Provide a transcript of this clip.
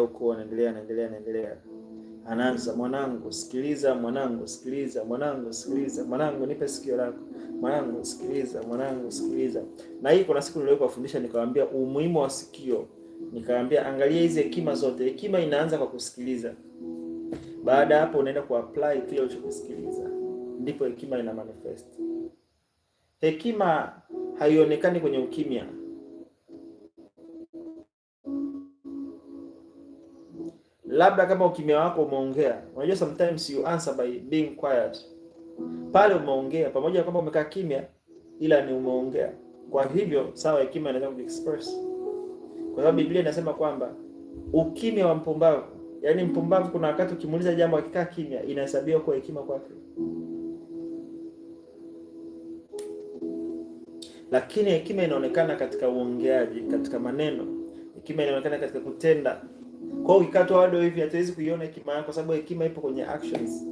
huko, anaendelea. Anaanza, mwanangu sikiliza, mwanangu sikiliza, mwanangu sikiliza, mwanangu nipe sikio lako, mwanangu sikiliza, mwanangu sikiliza. Na hii kuna siku niliwahi kuwafundisha nikawaambia umuhimu wa sikio. Nikawaambia angalia hizi hekima zote. Hekima inaanza kwa kusikiliza. Baada ya hapo unaenda kuapply kile ulichokisikiliza. Ndipo hekima ina manifest. Hekima haionekani kwenye ukimya. Labda kama ukimya wako umeongea. Unajua sometimes you answer by being quiet. Pale umeongea pamoja na kwamba umekaa kimya, ila ni umeongea. Kwa hivyo sawa, hekima inaweza kuexpress. Kwa sababu Biblia inasema kwamba ukimya wa mpumbavu, yaani mpumbavu kuna wakati ukimuuliza jambo akikaa kimya inahesabiwa kuwa hekima kwake. Lakini hekima inaonekana katika uongeaji, katika maneno. Hekima inaonekana katika kutenda. Kwa hiyo ukikaa tu wado hivi hatuwezi kuiona hekima yako, kwa sababu hekima ipo kwenye actions.